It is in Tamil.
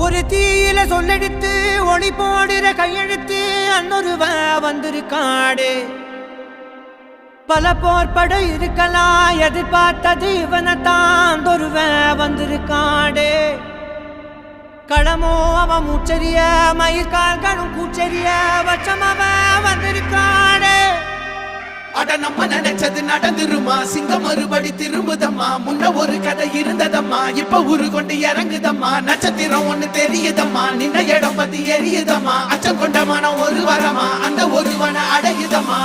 ஒரு தீயில சொல்லெடுத்து ஒளி போடுற கையெழுத்து அன்னொருவ வந்திருக்காடு. பல போர்பட இருக்கலாம் எதிர்பார்த்தது இவனைத்தான் ஒருவ வந்திருக்காடு. களமோ அவன் மூச்சரிய மயிர்கால்களும் கூச்சரிய வச்சம் அவன் வந்திருக்காடு. அட நம்ம நினைச்சது நடந்துருமா, சிங்கம் மறுபடி திரும்புதம்மா. முன்ன ஒரு கதை இருந்ததம்மா, இப்ப ஊரு கொண்டு இறங்குதம்மா. நட்சத்திரம் ஒண்ணு தெரியுதம்மா, நின்ன இடம் பத்தி எரியுதம்மா. அச்சம் கொண்ட மனம் ஒரு வரமா, அந்த ஒருவனை அடையுதம்மா.